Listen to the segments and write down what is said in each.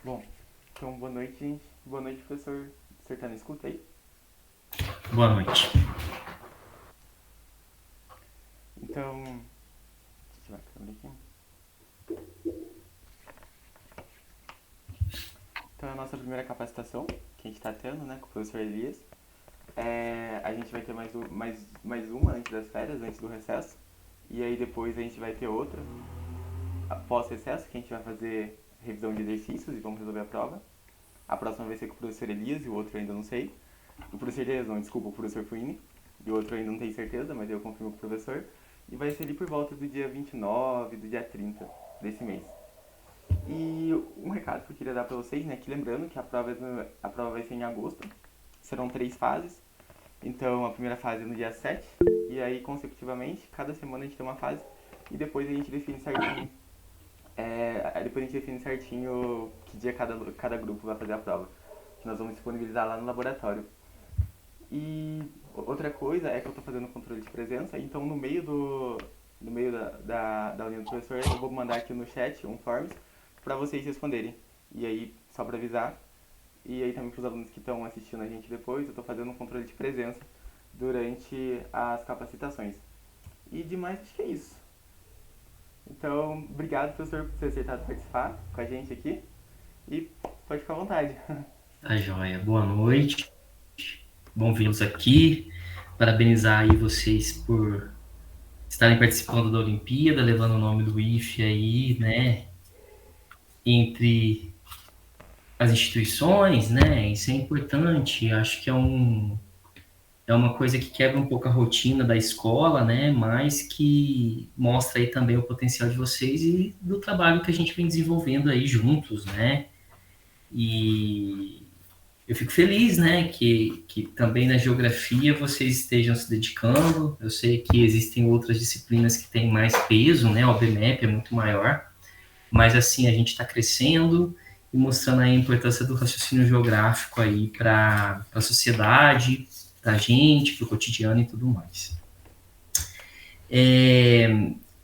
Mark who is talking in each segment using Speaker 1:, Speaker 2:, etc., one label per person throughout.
Speaker 1: Bom, então boa noite, gente. Boa noite, professor. O senhor tá na escuta aí?
Speaker 2: Boa noite.
Speaker 1: Então, deixa eu ativar a câmera aqui. Então, é a nossa primeira capacitação que a gente tá tendo, né, com o professor Elias. A gente vai ter mais uma antes das férias, antes do recesso. E aí depois a gente vai ter outra após recesso, que a gente vai fazer revisão de exercícios e vamos resolver a prova. A próxima vai ser com o professor Elias e o outro eu ainda não sei. O professor Elias não, desculpa, o professor Fuini. E o outro eu ainda não tenho certeza, mas eu confirmo com o professor. E vai ser ali por volta do dia 29, do dia 30 desse mês. E um recado que eu queria dar para vocês, né, que lembrando que a prova vai ser em agosto. Serão 3 fases. Então a primeira fase é no dia 7 e aí consecutivamente, cada semana a gente tem uma fase e depois a gente define certinho. Depois a gente define certinho que dia cada grupo vai fazer a prova. Que nós vamos disponibilizar lá no laboratório. E outra coisa é que eu estou fazendo controle de presença, então no meio da linha do professor eu vou mandar aqui no chat um forms para vocês responderem. E aí, só para avisar, e aí também para os alunos que estão assistindo a gente depois, eu estou fazendo um controle de presença durante as capacitações. E demais, acho que é isso. Então, obrigado, professor, por ter aceitado participar com a gente aqui. E pode ficar à vontade.
Speaker 2: Tá joia. Boa noite. Bom vê-los aqui. Parabenizar aí vocês por estarem participando da Olimpíada, levando o nome do IFE aí, né, entre as instituições, né? Isso é importante. Acho que é uma coisa que quebra um pouco a rotina da escola, né? Mas que mostra aí também o potencial de vocês e do trabalho que a gente vem desenvolvendo aí juntos, né? E eu fico feliz, né, que também na geografia vocês estejam se dedicando. Eu sei que existem outras disciplinas que têm mais peso, né, o BMEP é muito maior, mas assim, a gente está crescendo e mostrando aí a importância do raciocínio geográfico aí para a sociedade, para a gente, para o cotidiano e tudo mais.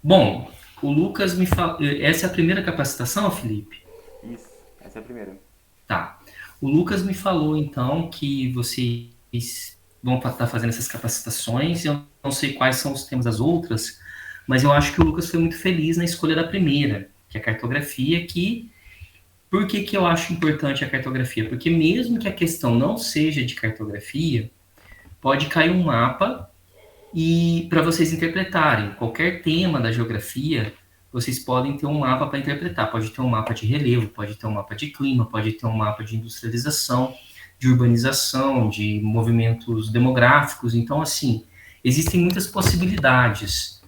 Speaker 2: Bom, o Lucas me falou. Essa é a primeira capacitação, Felipe?
Speaker 1: Isso, essa é a primeira.
Speaker 2: Tá. O Lucas me falou, então, que vocês vão estar fazendo essas capacitações. Eu não sei quais são os temas das outras, mas eu acho que o Lucas foi muito feliz na escolha da primeira, que é a cartografia, que... Por que, que eu acho importante a cartografia? Porque mesmo que a questão não seja de cartografia, pode cair um mapa e para vocês interpretarem qualquer tema da geografia, vocês podem ter um mapa para interpretar. Pode ter um mapa de relevo, pode ter um mapa de clima, pode ter um mapa de industrialização, de urbanização, de movimentos demográficos. Então, assim, existem muitas possibilidades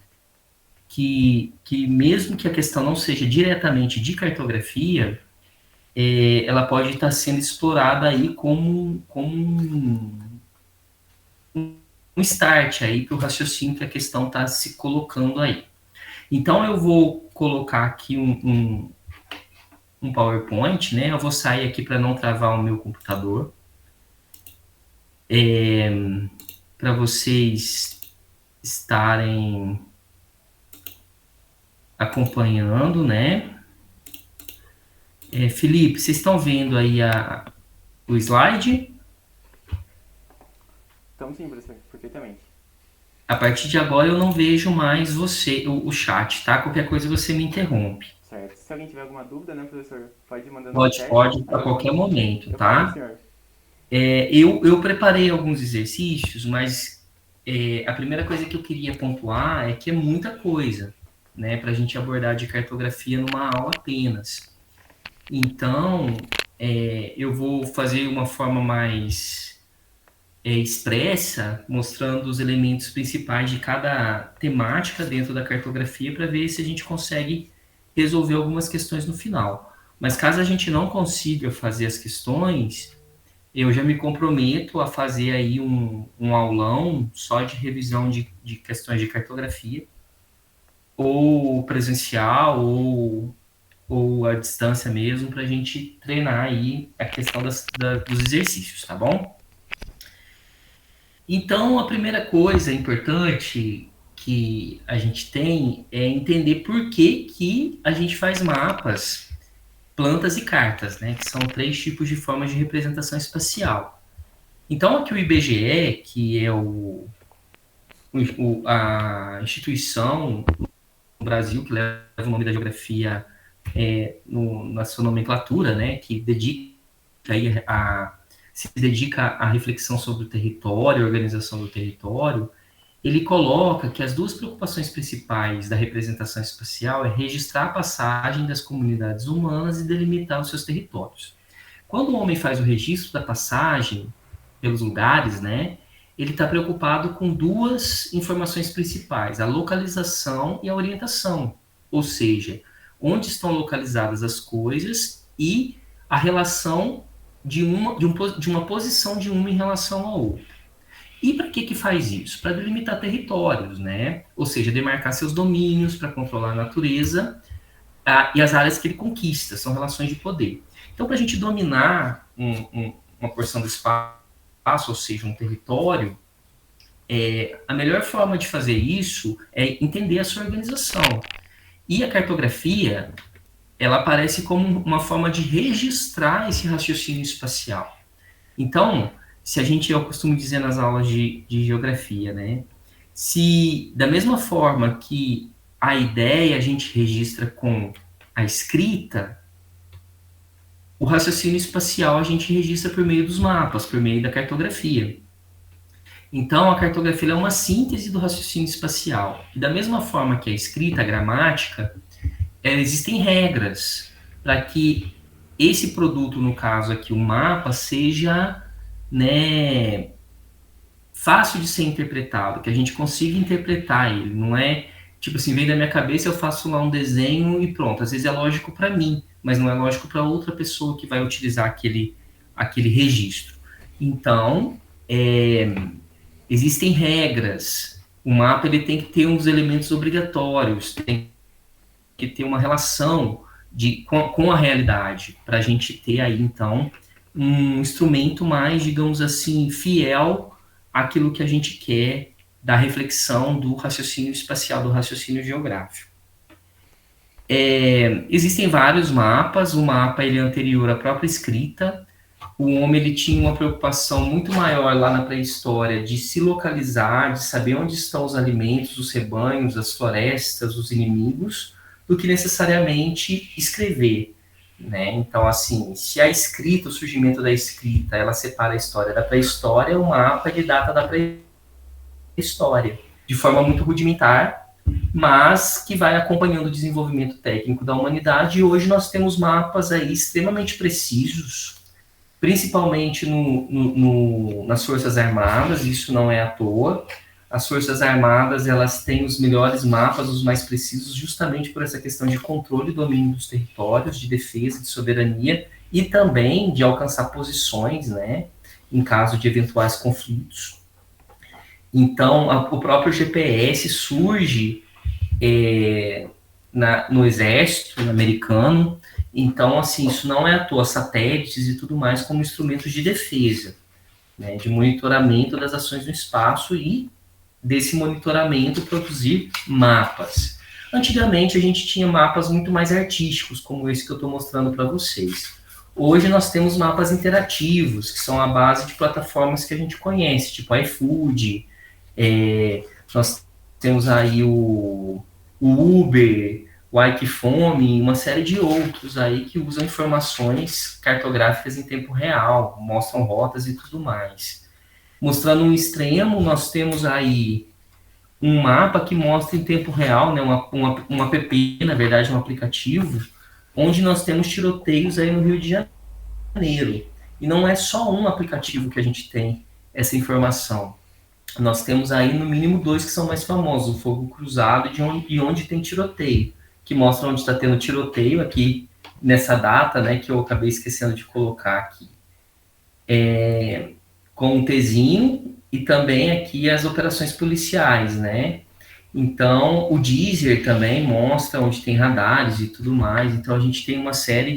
Speaker 2: que mesmo que a questão não seja diretamente de cartografia, ela pode estar sendo explorada aí como um start aí para o raciocínio que a questão está se colocando aí. Então eu vou colocar aqui um PowerPoint, né? Eu vou sair aqui para não travar o meu computador, para vocês estarem acompanhando, né? Felipe, vocês estão vendo aí o slide?
Speaker 1: Então sim, professor, perfeitamente.
Speaker 2: A partir de agora eu não vejo mais você, o chat, tá? Qualquer coisa você me interrompe.
Speaker 1: Certo. Se alguém tiver alguma dúvida, né, professor, pode ir mandando no
Speaker 2: Pode,
Speaker 1: chat,
Speaker 2: pode,
Speaker 1: aí
Speaker 2: a qualquer momento,
Speaker 1: eu falo com o
Speaker 2: tá?
Speaker 1: senhor.
Speaker 2: Eu preparei alguns exercícios, mas a primeira coisa que eu queria pontuar é que é muita coisa, né, para a gente abordar de cartografia numa aula apenas. Então, eu vou fazer uma forma mais expressa, mostrando os elementos principais de cada temática dentro da cartografia para ver se a gente consegue resolver algumas questões no final. Mas caso a gente não consiga fazer as questões, eu já me comprometo a fazer aí um aulão só de revisão de questões de cartografia, ou presencial, ou à distância mesmo, para a gente treinar aí a questão dos exercícios, tá bom? Então, a primeira coisa importante que a gente tem é entender por que, que a gente faz mapas plantas e cartas, né? Que são 3 tipos de formas de representação espacial. Então, aqui o IBGE, que é a instituição no Brasil que leva o nome da geografia na sua nomenclatura, né? Que se dedica à reflexão sobre o território, a organização do território, ele coloca que as 2 preocupações principais da representação espacial é registrar a passagem das comunidades humanas e delimitar os seus territórios. Quando o homem faz o registro da passagem pelos lugares, né, ele está preocupado com 2 informações principais, a localização e a orientação, ou seja, onde estão localizadas as coisas e a relação de uma posição de uma em relação à outra. E para que faz isso? Para delimitar territórios, né? Ou seja, demarcar seus domínios, para controlar a natureza e as áreas que ele conquista, são relações de poder. Então, para a gente dominar uma porção do espaço, ou seja, um território, a melhor forma de fazer isso é entender a sua organização. E a cartografia, ela aparece como uma forma de registrar esse raciocínio espacial. Então, eu costumo dizer nas aulas de geografia, né? Se, da mesma forma que a ideia a gente registra com a escrita, o raciocínio espacial a gente registra por meio dos mapas, por meio da cartografia. Então, a cartografia é uma síntese do raciocínio espacial. E da mesma forma que a escrita, a gramática, existem regras para que esse produto, no caso aqui, o mapa, seja, né, fácil de ser interpretado, que a gente consiga interpretar ele. Não é tipo assim, vem da minha cabeça, eu faço lá um desenho e pronto. Às vezes é lógico para mim, mas não é lógico para outra pessoa que vai utilizar aquele registro. Então, existem regras. O mapa ele tem que ter uns elementos obrigatórios, tem que ter uma relação com a realidade, para a gente ter aí, então, um instrumento mais, digamos assim, fiel àquilo que a gente quer da reflexão do raciocínio espacial, do raciocínio geográfico. Existem vários mapas, o mapa ele é anterior à própria escrita. O homem ele tinha uma preocupação muito maior lá na pré-história de se localizar, de saber onde estão os alimentos, os rebanhos, as florestas, os inimigos, do que necessariamente escrever, né? Então, assim, se a escrita, o surgimento da escrita, ela separa a história da pré-história, o mapa ele data da pré-história, de forma muito rudimentar, mas que vai acompanhando o desenvolvimento técnico da humanidade, e hoje nós temos mapas aí extremamente precisos, principalmente nas Forças Armadas, isso não é à toa. As Forças Armadas, elas têm os melhores mapas, os mais precisos, justamente por essa questão de controle e domínio dos territórios, de defesa, de soberania, e também de alcançar posições, né, em caso de eventuais conflitos. Então, o próprio GPS surge no exército americano. Então, assim, isso não é à toa, satélites e tudo mais como instrumentos de defesa, né, de monitoramento das ações no espaço e desse monitoramento produzir mapas. Antigamente a gente tinha mapas muito mais artísticos, como esse que eu estou mostrando para vocês. Hoje nós temos mapas interativos, que são a base de plataformas que a gente conhece, tipo iFood, nós temos aí o Uber, o Aikifome, uma série de outros aí que usam informações cartográficas em tempo real, mostram rotas e tudo mais. Mostrando um extremo, nós temos aí um mapa que mostra em tempo real, né, um app, na verdade, um aplicativo, onde nós temos tiroteios aí no Rio de Janeiro. E não é só um aplicativo que a gente tem essa informação. Nós temos aí, no mínimo, 2 que são mais famosos, o Fogo Cruzado e onde tem tiroteio, que mostra onde está tendo tiroteio aqui nessa data, né, que eu acabei esquecendo de colocar aqui. Com um Tzinho e também aqui as operações policiais, né? Então, o Deezer também mostra onde tem radares e tudo mais. Então, a gente tem uma série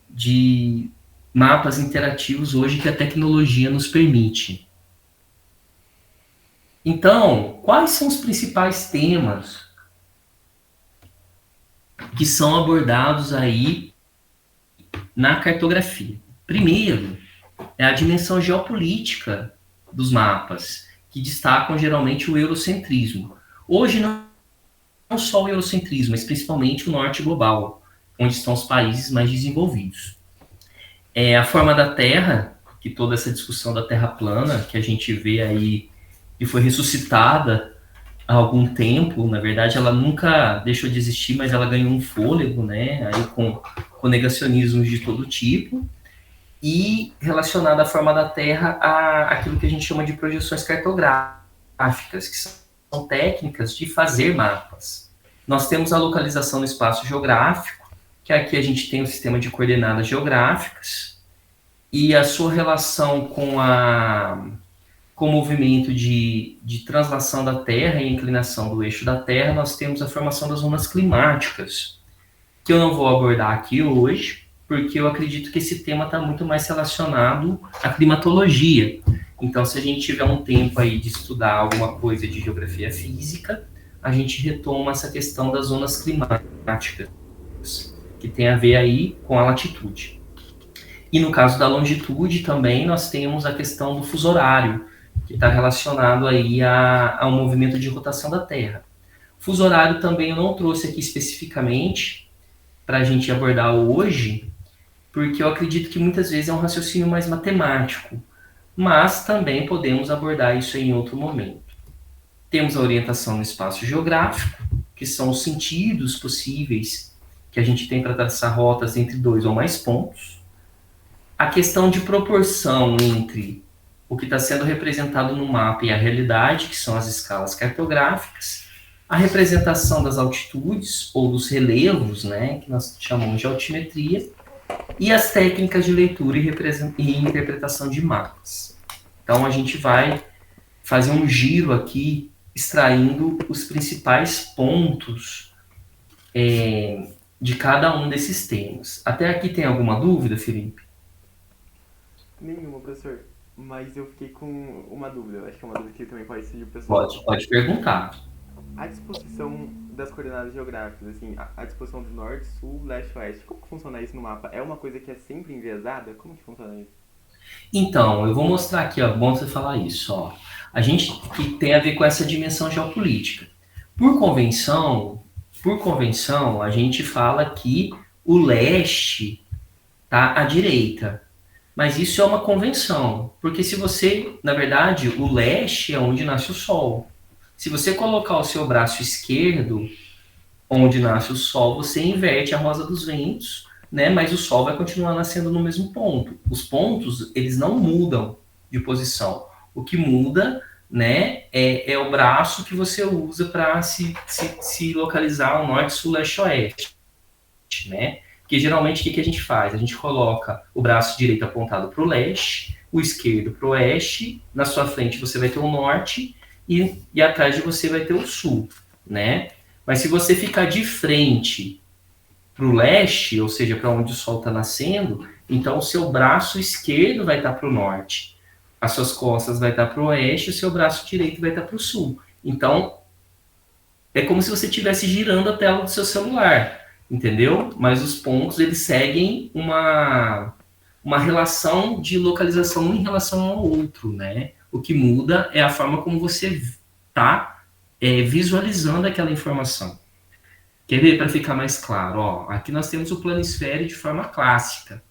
Speaker 2: de mapas interativos hoje que a tecnologia nos permite. Então, quais são os principais temas que são abordados aí na cartografia. Primeiro, é a dimensão geopolítica dos mapas, que destacam geralmente o eurocentrismo. Hoje, não só o eurocentrismo, mas principalmente o norte global, onde estão os países mais desenvolvidos. A forma da Terra, que toda essa discussão da Terra plana, que a gente vê aí, que foi ressuscitada há algum tempo, na verdade ela nunca deixou de existir, mas ela ganhou um fôlego, né, aí com negacionismos de todo tipo, e relacionada à forma da Terra a aquilo que a gente chama de projeções cartográficas, que são técnicas de fazer mapas. Nós temos a localização no espaço geográfico, que aqui a gente tem o sistema de coordenadas geográficas, e a sua relação com o movimento de translação da Terra e inclinação do eixo da Terra, nós temos a formação das zonas climáticas, que eu não vou abordar aqui hoje, porque eu acredito que esse tema está muito mais relacionado à climatologia. Então, se a gente tiver um tempo aí de estudar alguma coisa de geografia física, a gente retoma essa questão das zonas climáticas, que tem a ver aí com a latitude. E no caso da longitude também, nós temos a questão do fuso horário, que está relacionado aí ao movimento de rotação da Terra. Fuso horário também eu não trouxe aqui especificamente para a gente abordar hoje, porque eu acredito que muitas vezes é um raciocínio mais matemático, mas também podemos abordar isso em outro momento. Temos a orientação no espaço geográfico, que são os sentidos possíveis que a gente tem para traçar rotas entre dois ou mais pontos. A questão de proporção entre o que está sendo representado no mapa e a realidade, que são as escalas cartográficas, a representação das altitudes ou dos relevos, né, que nós chamamos de altimetria, e as técnicas de leitura e interpretação de mapas. Então a gente vai fazer um giro aqui, extraindo os principais pontos de cada um desses temas. Até aqui tem alguma dúvida, Felipe?
Speaker 1: Nenhuma, professor. Mas eu fiquei com uma dúvida. Eu acho que é uma dúvida que também pode ser de pessoal.
Speaker 2: Pode perguntar.
Speaker 1: A disposição das coordenadas geográficas, assim, a disposição do norte, sul, leste, oeste, como que funciona isso no mapa? É uma coisa que é sempre enviesada? Como que funciona isso?
Speaker 2: Então, eu vou mostrar aqui, ó, bom você falar isso, ó. A gente que tem a ver com essa dimensão geopolítica. Por convenção, a gente fala que o leste está à direita. Mas isso é uma convenção, porque se você, na verdade, o leste é onde nasce o sol. Se você colocar o seu braço esquerdo onde nasce o sol, você inverte a rosa dos ventos, né? Mas o sol vai continuar nascendo no mesmo ponto. Os pontos, eles não mudam de posição. O que muda, né, é o braço que você usa para se localizar ao norte, sul, leste, oeste, né? Porque geralmente o que a gente faz? A gente coloca o braço direito apontado para o leste, o esquerdo para o oeste, na sua frente você vai ter o norte e atrás de você vai ter o sul, né? Mas se você ficar de frente para o leste, ou seja, para onde o sol está nascendo, então o seu braço esquerdo vai estar para o norte, as suas costas vai estar para o oeste, o seu braço direito vai estar para o sul. Então, é como se você estivesse girando a tela do seu celular, entendeu? Mas os pontos, eles seguem uma relação de localização um em relação ao outro, né? O que muda é a forma como você está visualizando aquela informação. Quer ver para ficar mais claro? Ó, aqui nós temos o planisfério de forma clássica,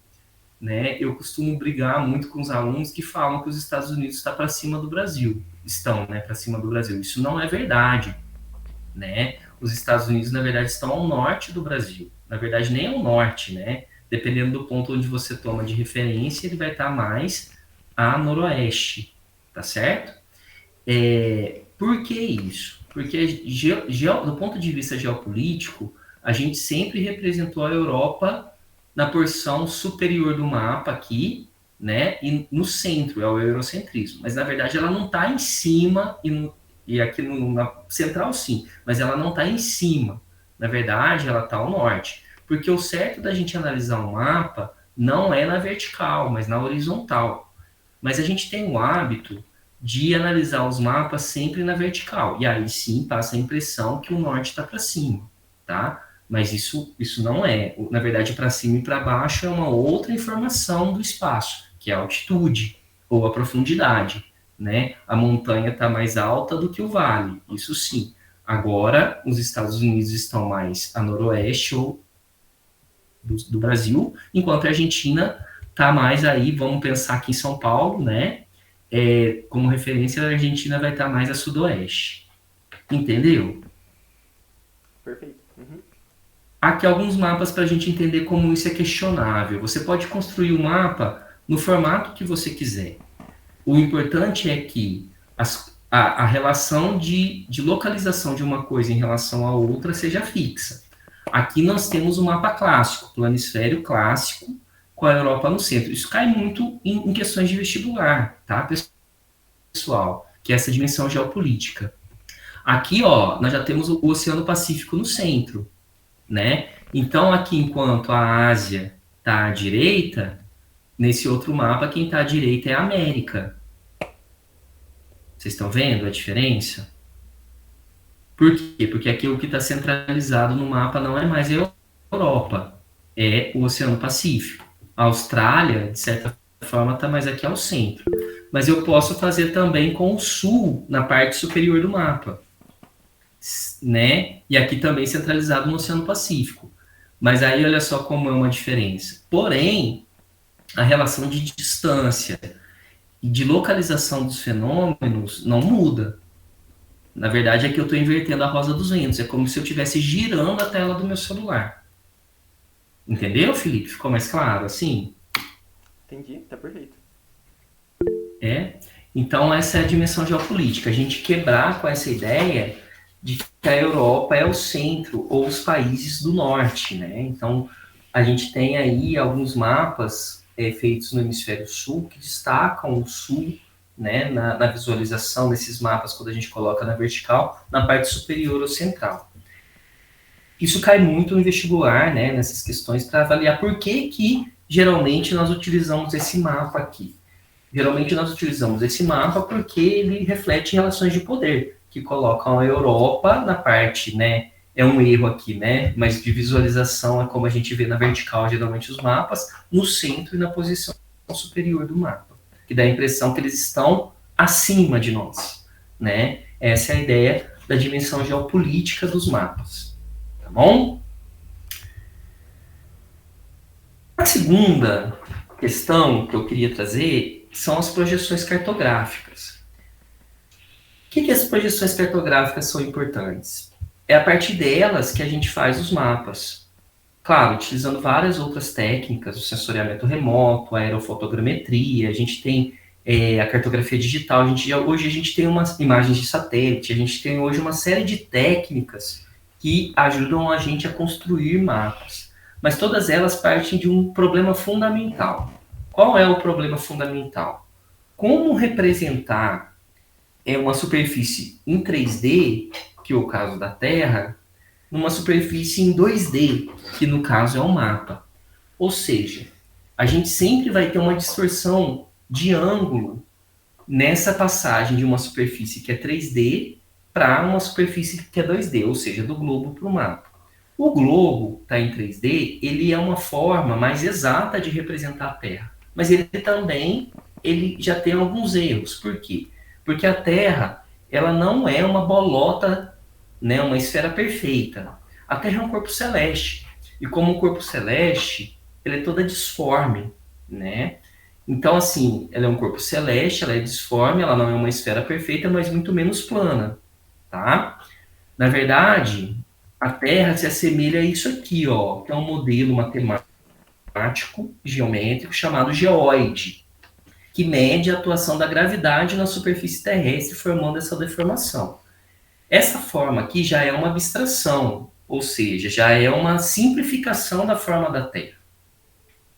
Speaker 2: né? Eu costumo brigar muito com os alunos que falam que os Estados Unidos está para cima do Brasil. Estão, né, para cima do Brasil. Isso não é verdade, né? Os Estados Unidos, na verdade, estão ao norte do Brasil. Na verdade, nem ao norte, né? Dependendo do ponto onde você toma de referência, ele vai estar mais a noroeste, tá certo? Por que isso? Porque do ponto de vista geopolítico, a gente sempre representou a Europa na porção superior do mapa aqui, né? E no centro é o eurocentrismo. Mas na verdade ela não está em cima e aqui na central sim, mas ela não está em cima. Na verdade ela está ao norte, porque o certo da gente analisar um mapa não é na vertical, mas na horizontal. Mas a gente tem o hábito de analisar os mapas sempre na vertical. E aí sim passa a impressão que o norte está para cima, tá? Mas isso não é. Na verdade, para cima e para baixo é uma outra informação do espaço, que é a altitude ou a profundidade, né? A montanha está mais alta do que o vale, isso sim. Agora, os Estados Unidos estão mais a noroeste ou do Brasil, enquanto a Argentina está mais aí, vamos pensar aqui em São Paulo, né? Como referência, a Argentina vai estar mais a sudoeste. Entendeu?
Speaker 1: Perfeito. Uhum.
Speaker 2: Aqui alguns mapas para a gente entender como isso é questionável. Você pode construir um mapa no formato que você quiser. O importante é que a relação de localização de uma coisa em relação à outra seja fixa. Aqui nós temos um mapa clássico, planisfério clássico, com a Europa no centro. Isso cai muito em questões de vestibular, tá, pessoal? Que é essa dimensão geopolítica. Aqui, ó, nós já temos o Oceano Pacífico no centro, né? Então, aqui, enquanto a Ásia está à direita, nesse outro mapa, quem está à direita é a América. Vocês estão vendo a diferença? Por quê? Porque aqui o que está centralizado no mapa não é mais a Europa, é o Oceano Pacífico. A Austrália, de certa forma, está mais aqui ao centro. Mas eu posso fazer também com o sul, na parte superior do mapa, né? E aqui também centralizado no Oceano Pacífico. Mas aí olha só como é uma diferença. Porém, a relação de distância e de localização dos fenômenos não muda. Na verdade, é que eu estou invertendo a rosa dos ventos. É como se eu estivesse girando a tela do meu celular. Entendeu, Felipe? Ficou mais claro assim?
Speaker 1: Entendi, tá perfeito.
Speaker 2: Então, essa é a dimensão geopolítica. A gente quebrar com essa ideia de que a Europa é o centro ou os países do norte, né? Então, a gente tem aí alguns mapas feitos no hemisfério sul que destacam o sul, né, na visualização desses mapas, quando a gente coloca na vertical, na parte superior ou central. Isso cai muito no vestibular, né, nessas questões, para avaliar por que geralmente nós utilizamos esse mapa aqui. Geralmente nós utilizamos esse mapa porque ele reflete relações de poder, que colocam a Europa na parte, né, é um erro aqui, né, mas de visualização é como a gente vê na vertical, geralmente os mapas, no centro e na posição superior do mapa, que dá a impressão que eles estão acima de nós, né, essa é a ideia da dimensão geopolítica dos mapas, tá bom? A segunda questão que eu queria trazer são as projeções cartográficas. Por que as projeções cartográficas são importantes? É a partir delas que a gente faz os mapas. Claro, utilizando várias outras técnicas, o sensoriamento remoto, a aerofotogrametria, a gente tem a cartografia digital, hoje a gente tem umas imagens de satélite, a gente tem hoje uma série de técnicas que ajudam a gente a construir mapas. Mas todas elas partem de um problema fundamental. Qual é o problema fundamental? Como representar uma superfície em 3D, que é o caso da Terra, numa superfície em 2D, que no caso é o mapa. Ou seja, a gente sempre vai ter uma distorção de ângulo nessa passagem de uma superfície que é 3D para uma superfície que é 2D, ou seja, do globo para o mapa. O globo está em 3D, ele é uma forma mais exata de representar a Terra, mas ele também já tem alguns erros. Por quê? Porque a Terra ela não é uma bolota, né, uma esfera perfeita. A Terra é um corpo celeste, e como um corpo celeste, ela é toda disforme, né? Então, assim, ela é um corpo celeste, ela é disforme, ela não é uma esfera perfeita, mas muito menos plana, tá? Na verdade, a Terra se assemelha a isso aqui, ó, que é um modelo matemático, geométrico, chamado geóide, que mede a atuação da gravidade na superfície terrestre, formando essa deformação. Essa forma aqui já é uma abstração, ou seja, já é uma simplificação da forma da Terra,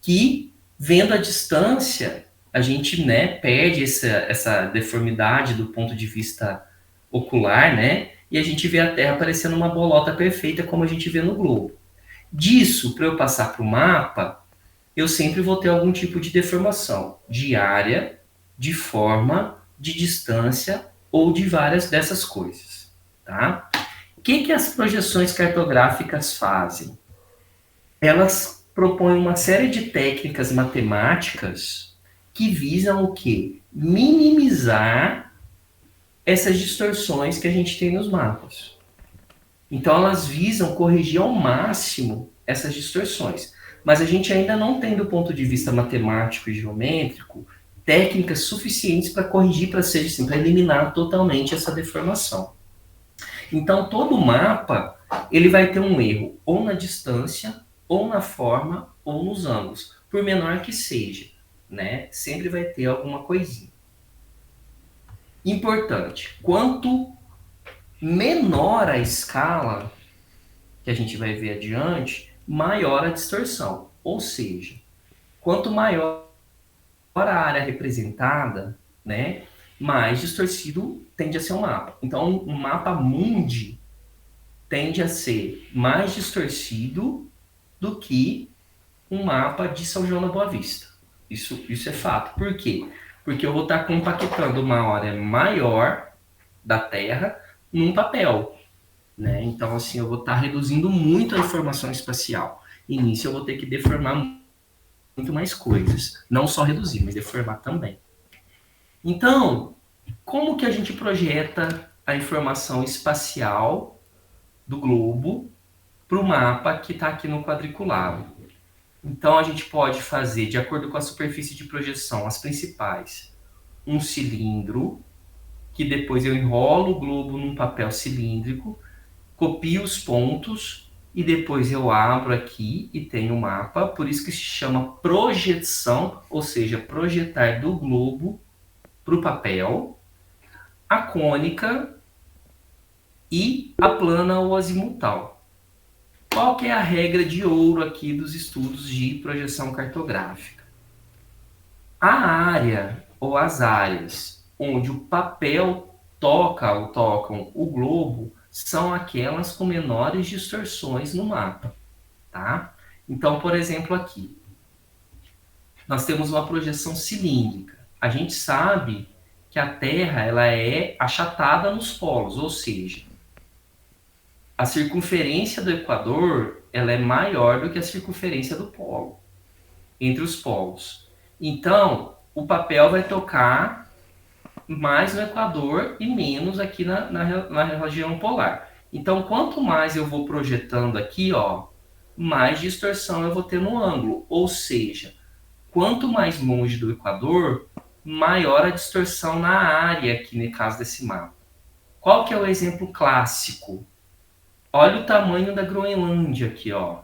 Speaker 2: que, vendo a distância, a gente, né, perde essa deformidade do ponto de vista ocular, né, e a gente vê a Terra parecendo uma bolota perfeita, como a gente vê no globo. Disso, para eu passar para o mapa, eu sempre vou ter algum tipo de deformação, de área, de forma, de distância ou de várias dessas coisas, tá? que as projeções cartográficas fazem? Elas propõem uma série de técnicas matemáticas que visam o quê? Minimizar essas distorções que a gente tem nos mapas. Então, elas visam corrigir ao máximo essas distorções. Mas a gente ainda não tem, do ponto de vista matemático e geométrico, técnicas suficientes para corrigir, para ser assim, para eliminar totalmente essa deformação. Então, todo mapa ele vai ter um erro ou na distância, ou na forma, ou nos ângulos, por menor que seja, né? Sempre vai ter alguma coisinha. Importante, quanto menor a escala que a gente vai ver adiante, maior a distorção. Ou seja, quanto maior a área representada, né, mais distorcido tende a ser o mapa. Então, um mapa mundi tende a ser mais distorcido do que um mapa de São João da Boa Vista. Isso é fato. Por quê? Porque eu vou estar compactando uma área maior da Terra num papel. Né? Então, assim, eu vou estar reduzindo muito a informação espacial. E nisso eu vou ter que deformar muito mais coisas. Não só reduzir, mas deformar também. Então, como que a gente projeta a informação espacial do globo para o mapa que está aqui no quadriculado? Então, a gente pode fazer, de acordo com a superfície de projeção, as principais, um cilindro, que depois eu enrolo o globo num papel cilíndrico, copio os pontos e depois eu abro aqui e tenho o mapa, por isso que se chama projeção, ou seja, projetar do globo para o papel, a cônica e a plana ou azimutal. Qual que é a regra de ouro aqui dos estudos de projeção cartográfica? A área ou as áreas onde o papel toca ou tocam o globo são aquelas com menores distorções no mapa, tá? Então, por exemplo, aqui, nós temos uma projeção cilíndrica. A gente sabe que a Terra ela é achatada nos polos, ou seja, a circunferência do Equador ela é maior do que a circunferência do polo, entre os polos. Então, o papel vai tocar mais no Equador e menos aqui na região polar. Então, quanto mais eu vou projetando aqui, ó, mais distorção eu vou ter no ângulo. Ou seja, quanto mais longe do Equador, maior a distorção na área aqui no caso desse mapa. Qual que é o exemplo clássico? Olha o tamanho da Groenlândia aqui, ó.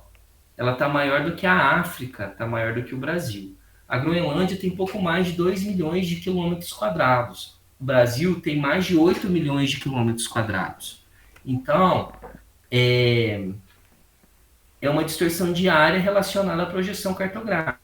Speaker 2: Ela está maior do que a África, está maior do que o Brasil. A Groenlândia tem pouco mais de 2 milhões de quilômetros quadrados. O Brasil tem mais de 8 milhões de quilômetros quadrados. Então, é uma distorção de área relacionada à projeção cartográfica.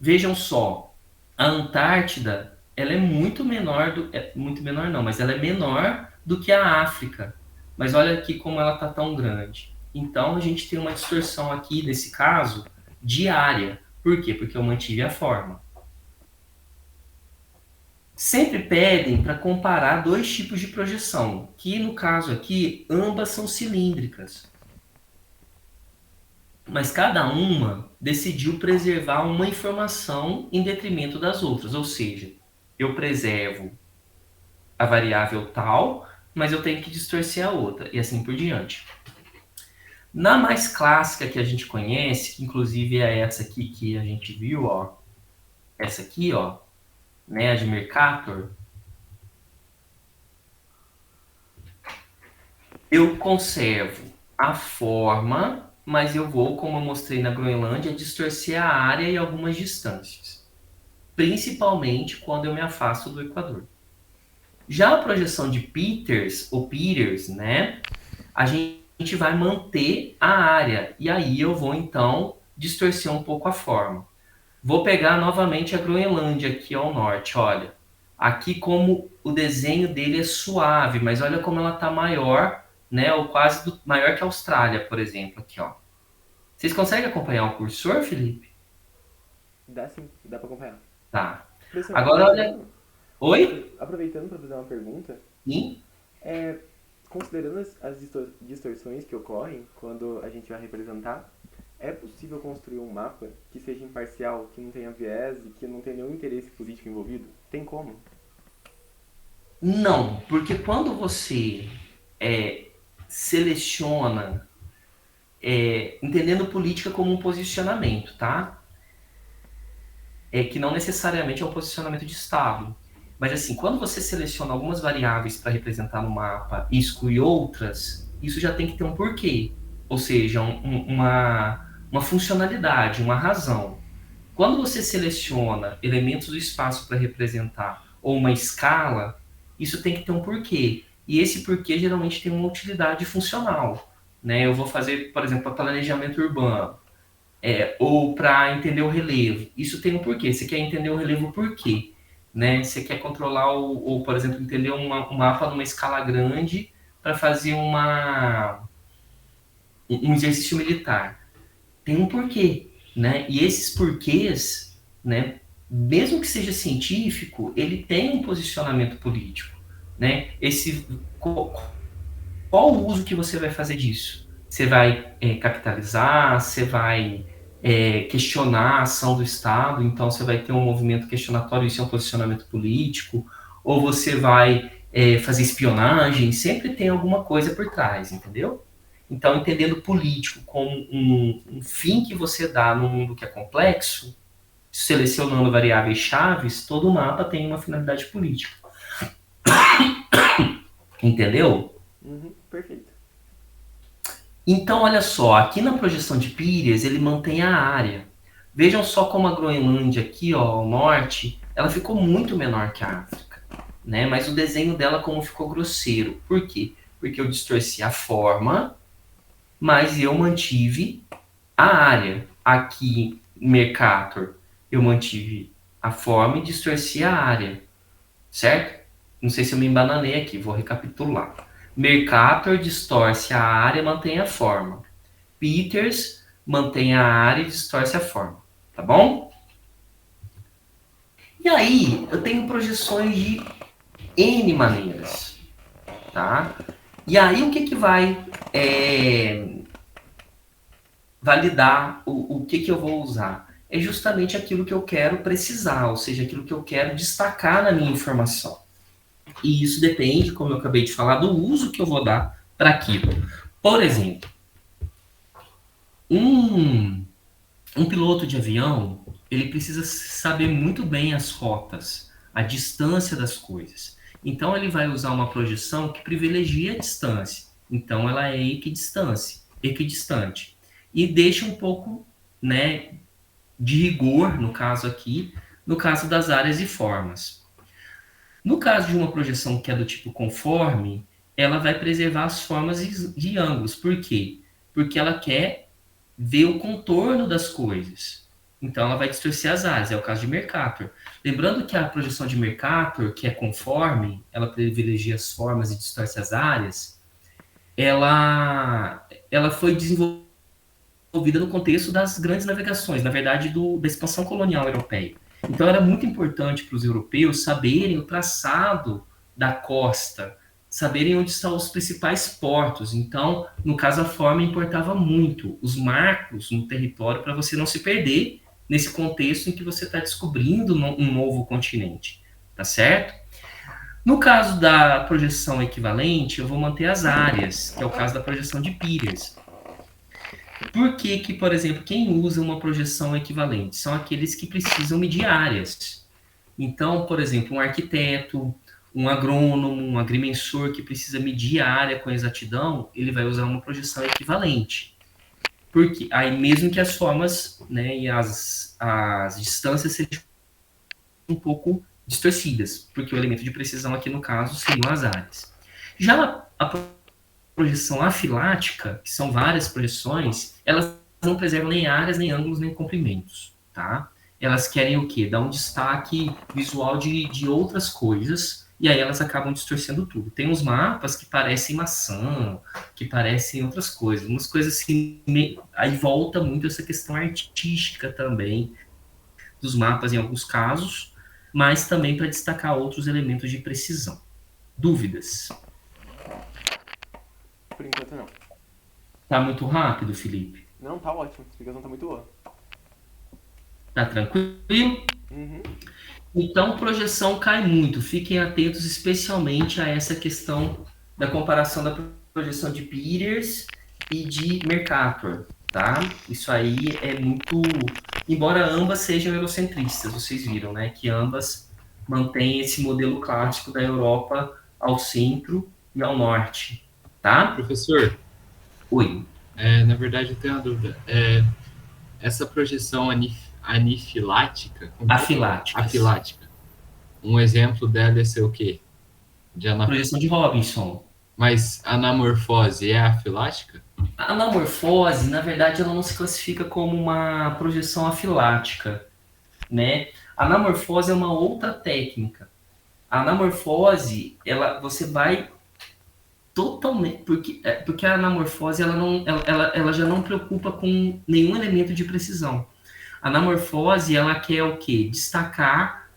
Speaker 2: Vejam só, a Antártida ela é muito menor, muito menor não, mas ela é menor do que a África. Mas olha aqui como ela está tão grande. Então, a gente tem uma distorção aqui, nesse caso, de área. Por quê? Porque eu mantive a forma. Sempre pedem para comparar dois tipos de projeção, que no caso aqui, ambas são cilíndricas. Mas cada uma decidiu preservar uma informação em detrimento das outras. Ou seja, eu preservo a variável tal, mas eu tenho que distorcer a outra, e assim por diante. Na mais clássica que a gente conhece, que inclusive é essa aqui que a gente viu, ó, essa aqui, ó, né, a de Mercator, eu conservo a forma, mas eu vou, como eu mostrei na Groenlândia, distorcer a área e algumas distâncias, principalmente quando eu me afasto do Equador. Já a projeção de Peters, ou Peters, né, a gente vai manter a área, e aí eu vou, então, distorcer um pouco a forma. Vou pegar novamente a Groenlândia aqui ao norte, olha. Aqui como o desenho dele é suave, mas olha como ela está maior, né, ou quase maior que a Austrália, por exemplo, aqui, ó. Vocês conseguem acompanhar o cursor, Felipe?
Speaker 1: Dá sim, dá pra acompanhar.
Speaker 2: Tá.
Speaker 1: Professor,
Speaker 2: Agora olha... Oi?
Speaker 1: aproveitando para fazer uma pergunta,
Speaker 2: Sim?
Speaker 1: considerando as distorções que ocorrem quando a gente vai representar, é possível construir um mapa que seja imparcial, que não tenha viés e que não tenha nenhum interesse político envolvido? Tem como?
Speaker 2: Não, porque quando você seleciona, entendendo política como um posicionamento, tá? Que não necessariamente é um posicionamento de Estado. Mas assim, quando você seleciona algumas variáveis para representar no mapa e exclui outras, isso já tem que ter um porquê. Ou seja, uma funcionalidade, uma razão. Quando você seleciona elementos do espaço para representar ou uma escala, isso tem que ter um porquê. E esse porquê geralmente tem uma utilidade funcional. Né? Eu vou fazer, por exemplo, para planejamento urbano. Ou para entender o relevo. Isso tem um porquê. Você quer entender o relevo por quê? Né? Você quer controlar, ou por exemplo, entender um mapa numa escala grande para fazer um exercício militar. Tem um porquê. Né? E esses porquês, né, mesmo que seja científico, ele tem um posicionamento político. Né? Qual o uso que você vai fazer disso? Você vai capitalizar, você vai questionar a ação do Estado, então você vai ter um movimento questionatório, isso é um posicionamento político, ou você vai fazer espionagem, sempre tem alguma coisa por trás, entendeu? Então, entendendo político como um fim que você dá num mundo que é complexo, selecionando variáveis chaves, todo mapa tem uma finalidade política. Entendeu?
Speaker 1: Uhum, perfeito.
Speaker 2: Então, olha só, aqui na projeção de Pires, ele mantém a área. Vejam só como a Groenlândia aqui, ó, ao norte, ela ficou muito menor que a África, né? Mas o desenho dela como ficou grosseiro. Por quê? Porque eu distorci a forma, mas eu mantive a área. Aqui, Mercator, eu mantive a forma e distorci a área, certo? Não sei se eu me embananei aqui, vou recapitular. Mercator distorce a área, mantém a forma. Peters mantém a área e distorce a forma. Tá bom? E aí, eu tenho projeções de N maneiras. Tá? E aí, o que vai validar o que eu vou usar? É justamente aquilo que eu quero precisar, ou seja, aquilo que eu quero destacar na minha informação. E isso depende, como eu acabei de falar, do uso que eu vou dar para aquilo. Por exemplo, um piloto de avião, ele precisa saber muito bem as rotas, a distância das coisas. Então, ele vai usar uma projeção que privilegia a distância. Então, ela é equidistante. E deixa um pouco, né, de rigor, no caso aqui, no caso das áreas e formas. No caso de uma projeção que é do tipo conforme, ela vai preservar as formas de ângulos. Por quê? Porque ela quer ver o contorno das coisas. Então, ela vai distorcer as áreas. É o caso de Mercator. Lembrando que a projeção de Mercator, que é conforme, ela privilegia as formas e distorce as áreas, ela foi desenvolvida no contexto das grandes navegações, na verdade, da expansão colonial europeia. Então, era muito importante para os europeus saberem o traçado da costa, saberem onde estão os principais portos. Então, no caso, a forma importava muito, os marcos no território, para você não se perder nesse contexto em que você está descobrindo um novo continente. Tá certo? No caso da projeção equivalente, eu vou manter as áreas, que é o caso da projeção de Peters. Por que, por exemplo, quem usa uma projeção equivalente? São aqueles que precisam medir áreas. Então, por exemplo, um arquiteto, um agrônomo, um agrimensor que precisa medir a área com exatidão, ele vai usar uma projeção equivalente. Porque aí mesmo que as formas, né, e as distâncias sejam um pouco distorcidas, porque o elemento de precisão aqui no caso seriam as áreas. Já a projeção afilática, que são várias projeções, elas não preservam nem áreas, nem ângulos, nem comprimentos, tá? Elas querem o quê? Dar um destaque visual de outras coisas, e aí elas acabam distorcendo tudo. Tem uns mapas que parecem maçã, que parecem outras coisas, umas coisas assim, aí volta muito essa questão artística também dos mapas em alguns casos, mas também para destacar outros elementos de precisão. Dúvidas?
Speaker 1: por enquanto não.
Speaker 2: Tá muito rápido, Felipe?
Speaker 1: Não, tá ótimo. A explicação tá muito boa.
Speaker 2: Tá tranquilo?
Speaker 1: Uhum.
Speaker 2: Então, projeção cai muito. Fiquem atentos especialmente a essa questão da comparação da projeção de Peters e de Mercator, tá? Isso aí é muito... Embora ambas sejam eurocentristas, vocês viram, né? Que ambas mantêm esse modelo clássico da Europa ao centro e ao norte, tá?
Speaker 3: Professor,
Speaker 2: Oi.
Speaker 3: na verdade eu tenho uma dúvida. Essa projeção anifilática,
Speaker 2: Afiláticas.
Speaker 3: afilática, um exemplo dela é ser o quê?
Speaker 2: Projeção de Robinson.
Speaker 3: Mas a anamorfose é afilática?
Speaker 2: A anamorfose, na verdade, ela não se classifica como uma projeção afilática, né? A anamorfose é uma outra técnica. A anamorfose, você vai totalmente... Porque a anamorfose ela já não preocupa com nenhum elemento de precisão. A anamorfose, ela quer o quê? Destacar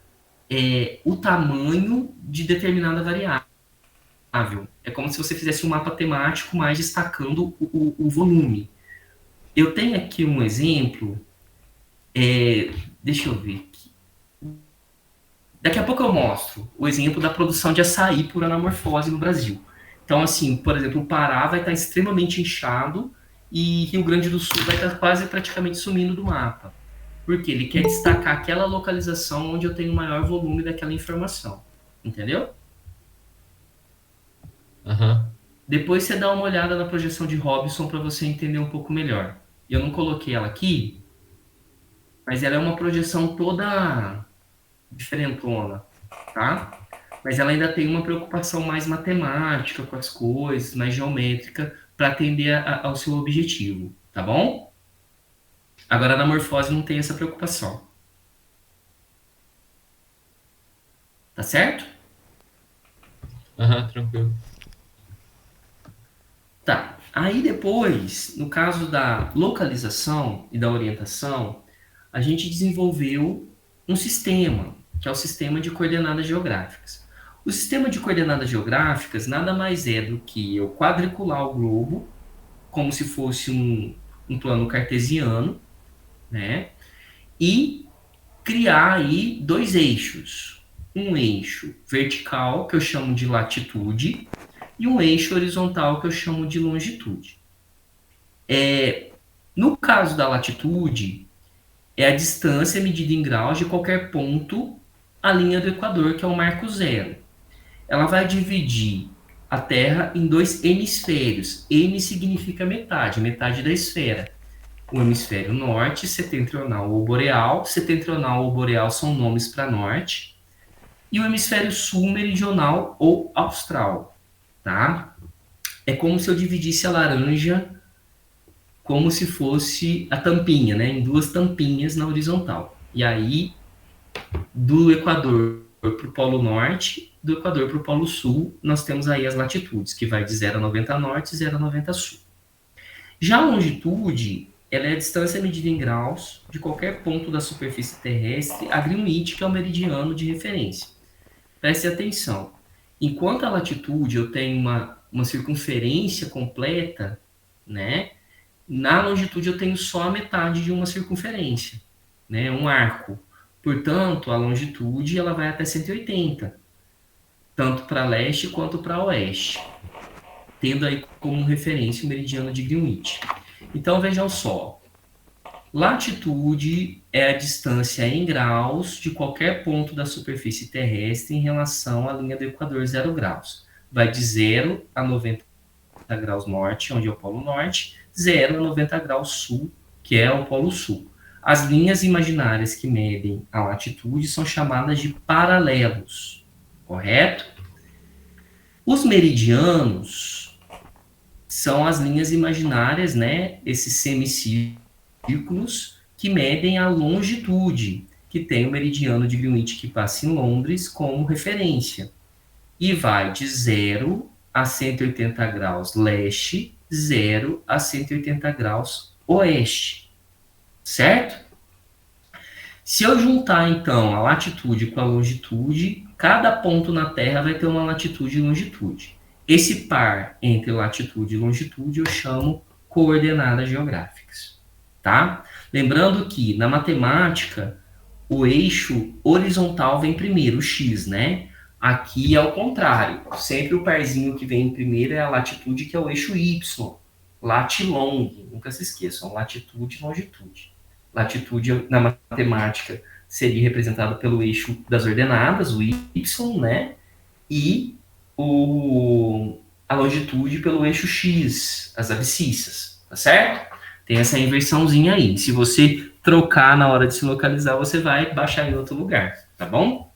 Speaker 2: o tamanho de determinada variável. É como se você fizesse um mapa temático, mas destacando o volume. Eu tenho aqui um exemplo. Deixa eu ver aqui. Daqui a pouco eu mostro o exemplo da produção de açaí por anamorfose no Brasil. Então, assim, por exemplo, o Pará vai estar extremamente inchado e Rio Grande do Sul vai estar quase praticamente sumindo do mapa. Porque ele quer destacar aquela localização onde eu tenho o maior volume daquela informação. Entendeu?
Speaker 3: Aham.
Speaker 2: Depois você dá uma olhada na projeção de Robinson para você entender um pouco melhor. Eu não coloquei ela aqui, mas ela é uma projeção toda diferentona, tá? Mas ela ainda tem uma preocupação mais matemática com as coisas, mais geométrica, para atender ao seu objetivo, tá bom? Agora, na morfose não tem essa preocupação. Tá certo?
Speaker 3: Aham, tranquilo.
Speaker 2: Tá. Aí depois, no caso da localização e da orientação, a gente desenvolveu um sistema, que é o sistema de coordenadas geográficas. O sistema de coordenadas geográficas nada mais é do que eu quadricular o globo, como se fosse um plano cartesiano, né? E criar aí dois eixos. Um eixo vertical, que eu chamo de latitude, e um eixo horizontal, que eu chamo de longitude. No caso da latitude, é a distância medida em graus de qualquer ponto à linha do Equador, que é o marco zero. Ela vai dividir a Terra em dois hemisférios. Hem significa metade, metade da esfera. O hemisfério norte, setentrional ou boreal. Setentrional ou boreal são nomes para norte. E o hemisfério sul, meridional ou austral. Tá? É como se eu dividisse a laranja como se fosse a tampinha, né? Em duas tampinhas na horizontal. E aí, do Equador para o Polo Norte, do Equador para o Polo Sul, nós temos aí as latitudes, que vai de 0 a 90 norte e 0 a 90 sul. Já a longitude, ela é a distância medida em graus de qualquer ponto da superfície terrestre a Greenwich, que é o meridiano de referência. Preste atenção. Enquanto a latitude eu tenho uma circunferência completa, né? Na longitude eu tenho só a metade de uma circunferência, né? Um arco. Portanto, a longitude ela vai até 180, tanto para leste quanto para oeste, tendo aí como referência o meridiano de Greenwich. Então vejam só, latitude é a distância em graus de qualquer ponto da superfície terrestre em relação à linha do Equador, 0 graus. Vai de 0 a 90 graus norte, onde é o Polo Norte, 0 a 90 graus sul, que é o Polo Sul. As linhas imaginárias que medem a latitude são chamadas de paralelos, correto? Os meridianos são as linhas imaginárias, né, esses semicírculos que medem a longitude, que tem o meridiano de Greenwich que passa em Londres como referência. E vai de 0 a 180 graus leste, 0 a 180 graus oeste. Certo? Se eu juntar, então, a latitude com a longitude, cada ponto na Terra vai ter uma latitude e longitude. Esse par entre latitude e longitude eu chamo coordenadas geográficas, tá? Lembrando que na matemática o eixo horizontal vem primeiro, o x, né? Aqui é o contrário. Sempre o parzinho que vem primeiro é a latitude, que é o eixo y. Latilong, nunca se esqueçam, latitude e longitude. Latitude na matemática seria representado pelo eixo das ordenadas, o y, né? E a longitude pelo eixo x, as abscissas, tá certo? Tem essa inversãozinha aí. Se você trocar na hora de se localizar, você vai baixar em outro lugar, tá bom?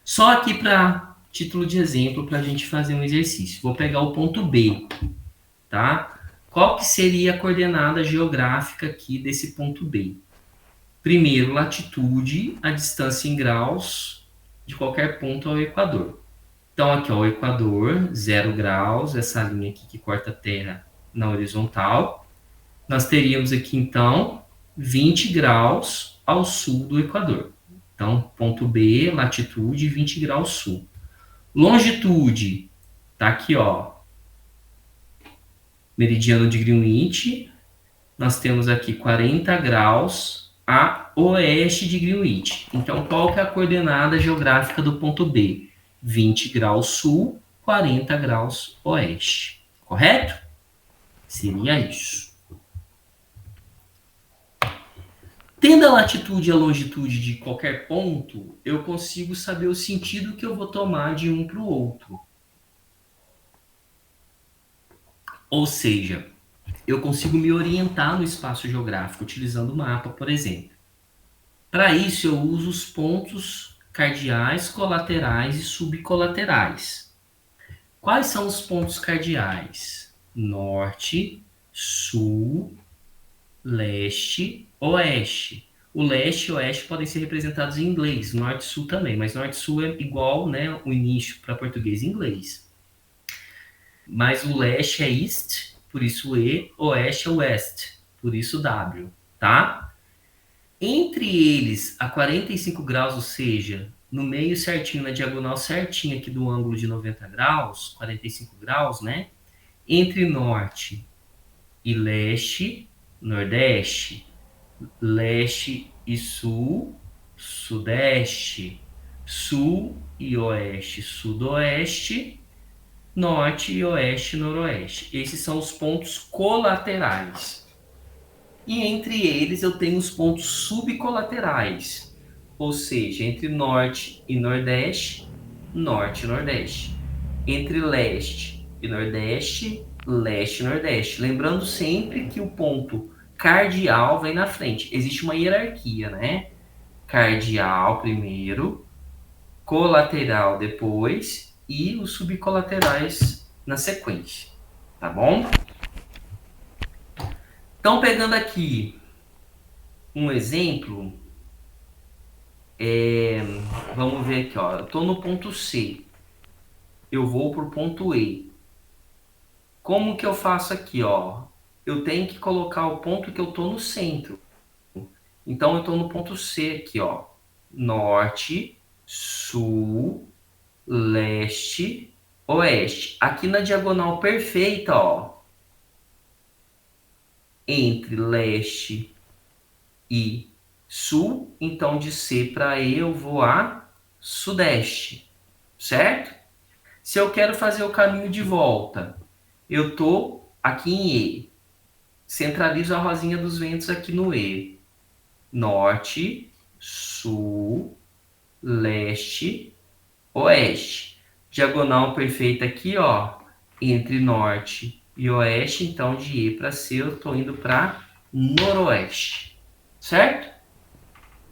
Speaker 2: Só aqui para título de exemplo, para a gente fazer um exercício. Vou pegar o ponto B, tá? Qual que seria a coordenada geográfica aqui desse ponto B? Primeiro, latitude, a distância em graus de qualquer ponto ao Equador. Então, aqui, ó, o Equador, 0 graus, essa linha aqui que corta a Terra na horizontal. Nós teríamos aqui, então, 20 graus ao sul do Equador. Então, ponto B, latitude, 20 graus sul. Longitude, tá aqui, ó, meridiano de Greenwich. Nós temos aqui 40 graus a oeste de Greenwich. Então, qual que é a coordenada geográfica do ponto B? 20 graus sul, 40 graus oeste. Correto? Seria isso. Tendo a latitude e a longitude de qualquer ponto, eu consigo saber o sentido que eu vou tomar de um para o outro. Ou seja, eu consigo me orientar no espaço geográfico utilizando o mapa, por exemplo. Para isso, eu uso os pontos cardeais, colaterais e subcolaterais. Quais são os pontos cardeais? Norte, sul, leste, oeste. O leste e o oeste podem ser representados em inglês, norte e sul também, mas norte e sul é igual, né, o início para português e inglês. Mas o leste é east, por isso E, oeste é west, por isso W, tá? Entre eles, a 45 graus, ou seja, no meio certinho, na diagonal certinha aqui do ângulo de 90 graus, 45 graus, né? Entre norte e leste, nordeste, leste e sul, sudeste, sul e oeste, sudoeste, norte e oeste, noroeste. Esses são os pontos colaterais. E entre eles eu tenho os pontos subcolaterais, ou seja, entre norte e nordeste, norte e nordeste. Entre leste e nordeste, leste e nordeste. Lembrando sempre que o ponto cardial vem na frente. Existe uma hierarquia, né? Cardial primeiro, colateral depois e os subcolaterais na sequência, tá bom? Então, pegando aqui um exemplo, vamos ver aqui, ó, eu estou no ponto C, eu vou para o ponto E. Como que eu faço aqui, ó? Eu tenho que colocar o ponto que eu estou no centro. Então, eu estou no ponto C aqui, ó. Norte, sul, leste, oeste. Aqui na diagonal perfeita, ó, entre leste e sul, então de C para E eu vou a sudeste, certo? Se eu quero fazer o caminho de volta, eu tô aqui em E, centralizo a rosinha dos ventos aqui no E, norte, sul, leste, oeste, diagonal perfeita aqui, ó, entre norte e oeste, então de E para C eu tô indo para noroeste, certo?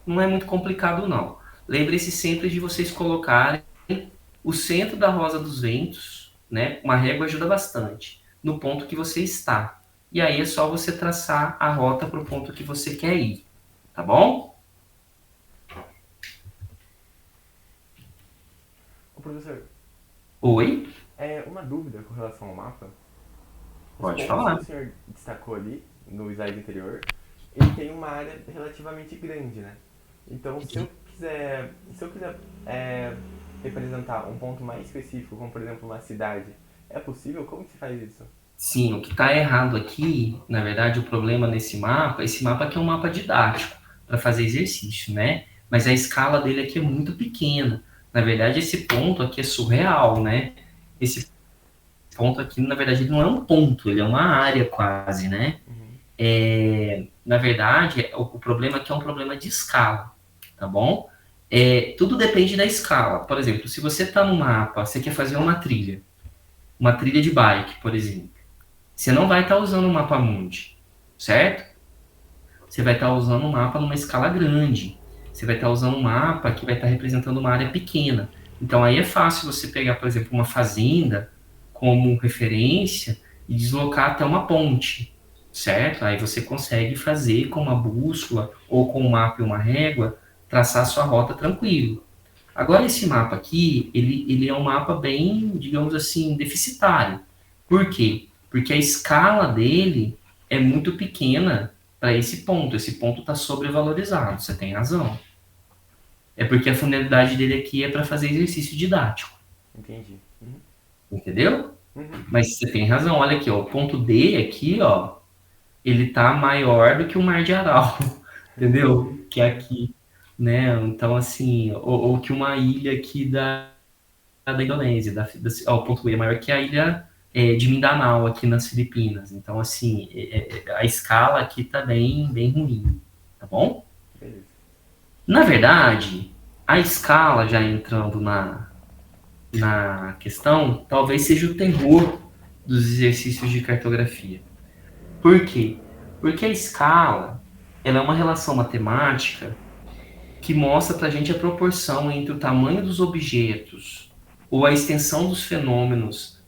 Speaker 2: Não é muito complicado, não. Lembre-se sempre de vocês colocarem o centro da rosa dos ventos, né? Uma régua ajuda bastante, no ponto que você está. E aí é só você traçar a rota para o ponto que você quer ir, tá bom?
Speaker 1: Ô, professor,
Speaker 2: Oi?
Speaker 1: uma dúvida com relação ao mapa. Os
Speaker 2: Pode
Speaker 1: pontos
Speaker 2: falar.
Speaker 1: que o senhor destacou ali, no slide anterior, ele tem uma área relativamente grande, né? Então, se eu quiser representar um ponto mais específico, como por exemplo uma cidade, é possível? Como que se faz isso?
Speaker 2: Sim, o que está errado aqui, na verdade, o problema nesse mapa, esse mapa aqui é um mapa didático para fazer exercício, né? Mas a escala dele aqui é muito pequena. Na verdade, esse ponto aqui é surreal, né? Esse ponto aqui, na verdade, ele não é um ponto, ele é uma área quase, né? Na verdade, o problema aqui é um problema de escala, tá bom? Tudo depende da escala. Por exemplo, se você está no mapa, você quer fazer uma trilha de bike, por exemplo. Você não vai estar usando o mapa mundi, certo? Você vai estar usando um mapa numa escala grande. Você vai estar usando um mapa que vai estar representando uma área pequena. Então aí é fácil você pegar, por exemplo, uma fazenda como referência e deslocar até uma ponte, certo? Aí você consegue fazer com uma bússola ou com um mapa e uma régua, traçar sua rota tranquilo. Agora esse mapa aqui, ele é um mapa bem, digamos assim, deficitário. Por quê? Porque a escala dele é muito pequena para esse ponto. Esse ponto está sobrevalorizado, você tem razão. É porque a finalidade dele aqui é para fazer exercício didático.
Speaker 1: Entendi.
Speaker 2: Entendeu? Mas você tem razão, olha aqui, ó, o ponto D aqui, ó, ele tá maior do que o Mar de Aral, entendeu? Que é aqui, né? Então, assim, ou que uma ilha aqui da Indonésia, o ponto E é maior que a ilha de Mindanao, aqui nas Filipinas. Então, assim, a escala aqui tá bem ruim, tá bom?
Speaker 1: Beleza.
Speaker 2: Na verdade, a escala, já entrando na questão, talvez seja o terror dos exercícios de cartografia. Por quê? Porque a escala, ela é uma relação matemática que mostra para a gente a proporção entre o tamanho dos objetos ou a extensão dos fenômenos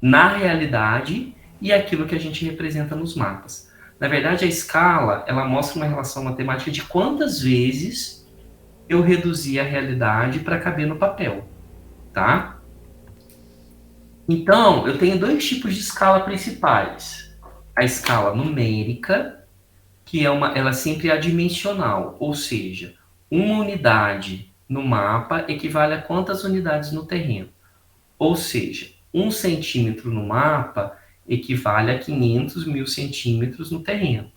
Speaker 2: na realidade e aquilo que a gente representa nos mapas. Na verdade, a escala, ela mostra uma relação matemática de quantas vezes eu reduzi a realidade para caber no papel, tá? Então, eu tenho dois tipos de escala principais. A escala numérica, que ela sempre é adimensional, ou seja, uma unidade no mapa equivale a quantas unidades no terreno. Ou seja, 1 centímetro no mapa equivale a 500 mil centímetros no terreno.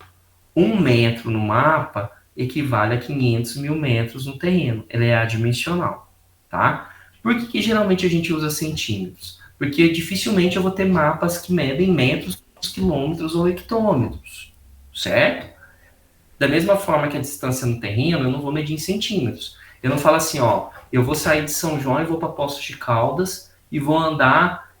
Speaker 2: 1 metro no mapa equivale a 500 mil metros no terreno. Ela é adimensional, tá? Por que geralmente a gente usa centímetros? Porque dificilmente eu vou ter mapas que medem metros, quilômetros ou hectômetros, certo? Da mesma forma que a distância no terreno, eu não vou medir em centímetros. Eu não falo assim, ó, eu vou sair de São João e vou para Poços de Caldas e vou andar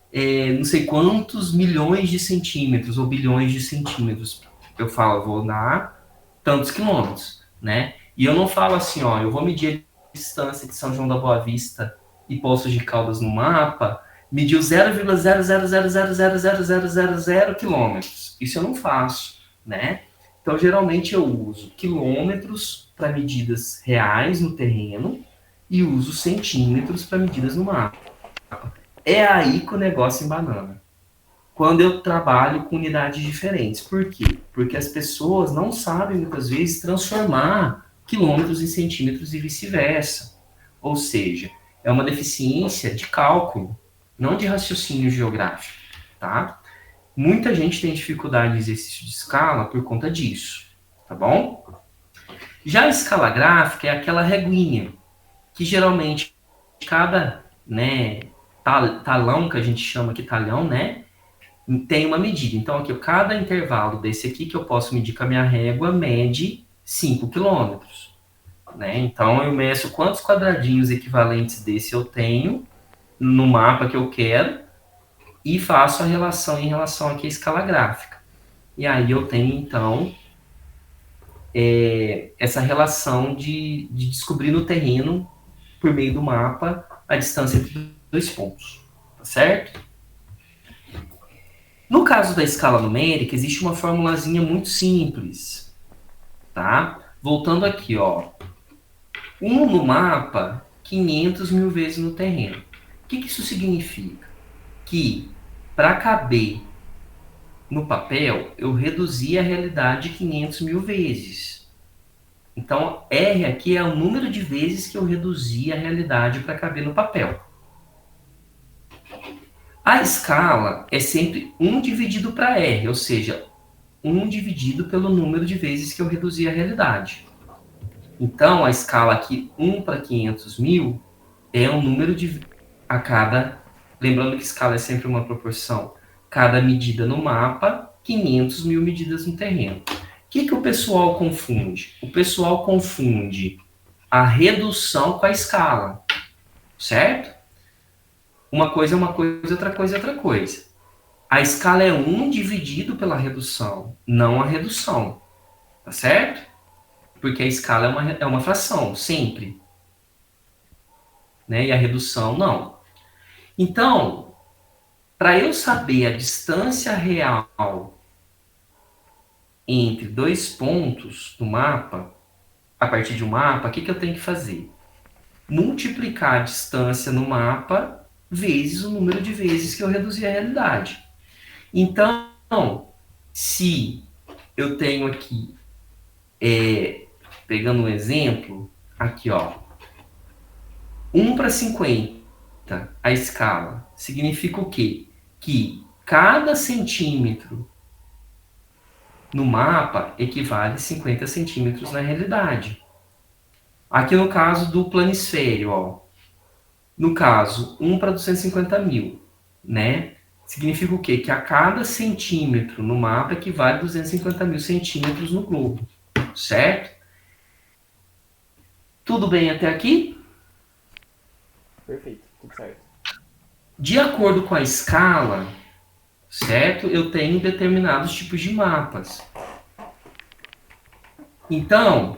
Speaker 2: não sei quantos milhões de centímetros ou bilhões de centímetros. Eu falo, eu vou andar tantos quilômetros, né? E eu não falo assim, ó, eu vou medir a distância de São João da Boa Vista e Poços de Caldas no mapa, mediu 0,000000000 quilômetros. Isso eu não faço, né? Então, geralmente eu uso quilômetros para medidas reais no terreno e uso centímetros para medidas no mapa. É aí que o negócio embanana. Quando eu trabalho com unidades diferentes. Por quê? Porque as pessoas não sabem, muitas vezes, transformar quilômetros em centímetros e vice-versa. Ou seja, é uma deficiência de cálculo, não de raciocínio geográfico, tá? Muita gente tem dificuldade em exercício de escala por conta disso, tá bom? Já a escala gráfica é aquela reguinha, que geralmente cada, né, talão, que a gente chama aqui talhão, né, tem uma medida. Então, aqui, cada intervalo desse aqui que eu posso medir com a minha régua mede 5 quilômetros, né? Então, eu meço quantos quadradinhos equivalentes desse eu tenho no mapa que eu quero e faço a relação em relação aqui à escala gráfica. E aí eu tenho, então, essa relação de descobrir no terreno, por meio do mapa, a distância entre dois pontos. Tá certo? No caso da escala numérica, existe uma formulazinha muito simples. Tá? Voltando aqui, ó. 1 no mapa, 500 mil vezes no terreno. O que isso significa? Que para caber no papel, eu reduzi a realidade 500 mil vezes. Então, R aqui é o número de vezes que eu reduzi a realidade para caber no papel. A escala é sempre 1 dividido para R, ou seja, 1 dividido pelo número de vezes que eu reduzi a realidade. Então, a escala aqui, 1 para 500 mil, é um número de... a cada... Lembrando que escala é sempre uma proporção. Cada medida no mapa, 500 mil medidas no terreno. O que o pessoal confunde? O pessoal confunde a redução com a escala, certo? Uma coisa é uma coisa, outra coisa é outra coisa. A escala é 1 dividido pela redução, não a redução, tá certo? Porque a escala é uma fração, sempre. Né? E a redução, não. Então, para eu saber a distância real entre dois pontos do mapa, a partir de um mapa, o que eu tenho que fazer? Multiplicar a distância no mapa vezes o número de vezes que eu reduzi a realidade. Então, se eu tenho aqui, pegando um exemplo, aqui ó, 1 para 50, a escala, significa o quê? Que cada centímetro no mapa equivale a 50 centímetros na realidade. Aqui no caso do planisfério, ó, no caso, 1 para 250 mil, né? Significa o quê? Que a cada centímetro no mapa equivale a 250 mil centímetros no globo, certo? Tudo bem até aqui?
Speaker 1: Perfeito, tudo certo.
Speaker 2: De acordo com a escala, certo? Eu tenho determinados tipos de mapas. Então,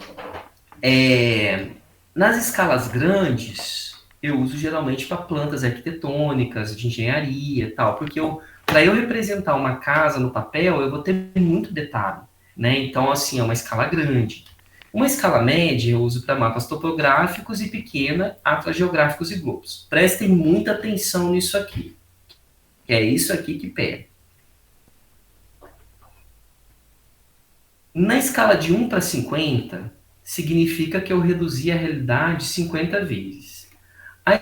Speaker 2: nas escalas grandes, eu uso geralmente para plantas arquitetônicas, de engenharia e tal, porque para eu representar uma casa no papel, eu vou ter muito detalhe, né? Então, assim, é uma escala grande. Uma escala média eu uso para mapas topográficos e pequena, atlas geográficos e globos. Prestem muita atenção nisso aqui. É isso aqui que pega. Na escala de 1 para 50, significa que eu reduzi a realidade 50 vezes. A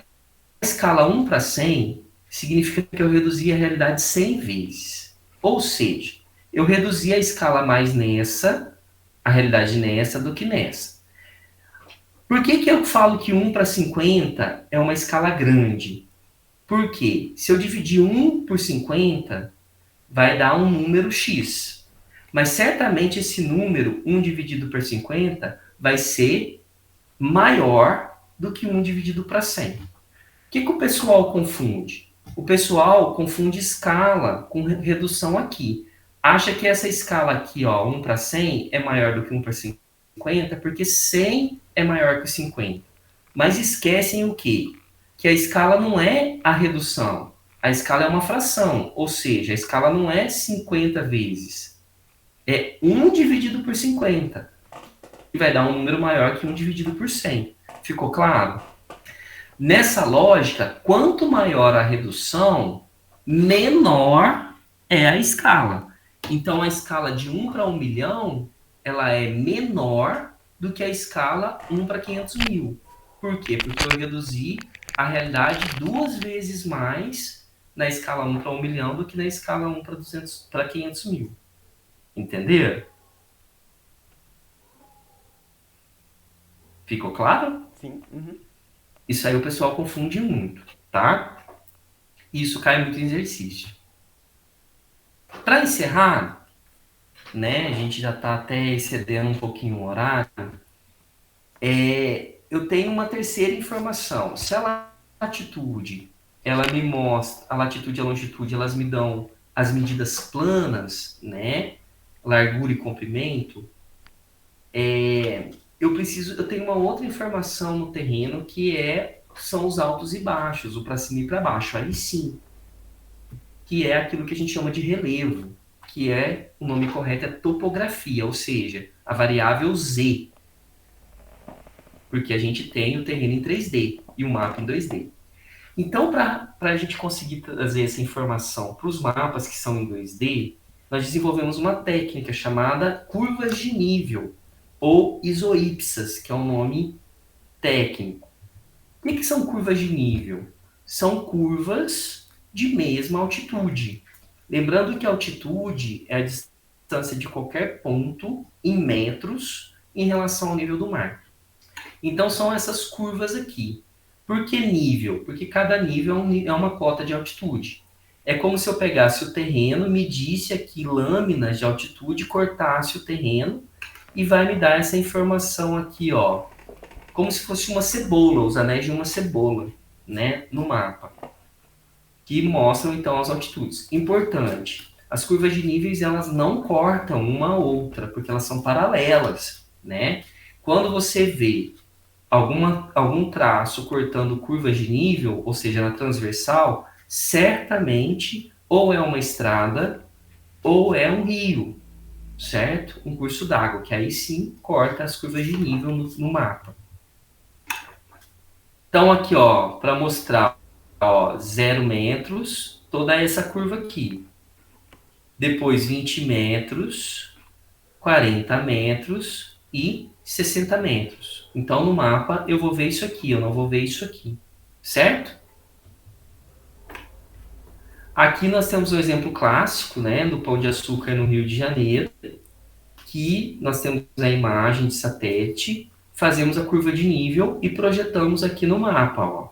Speaker 2: escala 1 para 100 significa que eu reduzi a realidade 100 vezes. Ou seja, eu reduzi a escala mais nessa, a realidade nessa, do que nessa. Por que eu falo que 1 para 50 é uma escala grande? Porque se eu dividir 1 por 50, vai dar um número X. Mas certamente esse número, 1 dividido por 50, vai ser maior do que 1 dividido para 100. O que o pessoal confunde? O pessoal confunde escala com redução aqui. Acha que essa escala aqui, ó, 1 para 100, é maior do que 1 para 50, porque 100 é maior que 50. Mas esquecem o quê? Que a escala não é a redução. A escala é uma fração, ou seja, a escala não é 50 vezes. É 1 dividido por 50. E vai dar um número maior que 1 dividido por 100. Ficou claro? Nessa lógica, quanto maior a redução, menor é a escala. Então, a escala de 1 para 1 milhão, ela é menor do que a escala 1 para 500 mil. Por quê? Porque eu reduzi a realidade 2 vezes mais na escala 1 para 1 milhão do que na escala 1 para 500 mil. Entenderam? Ficou claro?
Speaker 1: Sim. Uhum.
Speaker 2: Isso aí o pessoal confunde muito, tá? Isso cai muito em exercício. Para encerrar, né, a gente já está até excedendo um pouquinho o horário, eu tenho uma terceira informação. Se a latitude, ela me mostra, a latitude e a longitude, elas me dão as medidas planas, né, largura e comprimento, eu tenho uma outra informação no terreno que são os altos e baixos, o para cima e para baixo. Aí sim, que é aquilo que a gente chama de relevo, que o nome correto é topografia, ou seja, a variável Z. Porque a gente tem o terreno em 3D e o mapa em 2D. Então, para a gente conseguir trazer essa informação para os mapas que são em 2D, nós desenvolvemos uma técnica chamada curvas de nível. ou isoípsas, que é um nome técnico. O que são curvas de nível? São curvas de mesma altitude. Lembrando que a altitude é a distância de qualquer ponto em metros em relação ao nível do mar. Então são essas curvas aqui. Por que nível? Porque cada nível é uma cota de altitude. É como se eu pegasse o terreno, medisse aqui lâminas de altitude, cortasse o terreno e vai me dar essa informação aqui, ó, como se fosse uma cebola, os anéis de uma cebola, né, no mapa, que mostram então as altitudes. Importante, as curvas de níveis elas não cortam uma a outra, porque elas são paralelas, né? Quando você vê algum traço cortando curvas de nível, ou seja, na transversal, certamente ou é uma estrada ou é um rio, certo? Um curso d'água, que aí sim corta as curvas de nível no mapa. Então aqui, ó, para mostrar, ó, 0 metros, toda essa curva aqui. Depois 20 metros, 40 metros e 60 metros. Então no mapa eu vou ver isso aqui, eu não vou ver isso aqui, certo? Aqui nós temos o exemplo clássico, né, do Pão de Açúcar no Rio de Janeiro, que nós temos a imagem de satélite, fazemos a curva de nível e projetamos aqui no mapa, ó.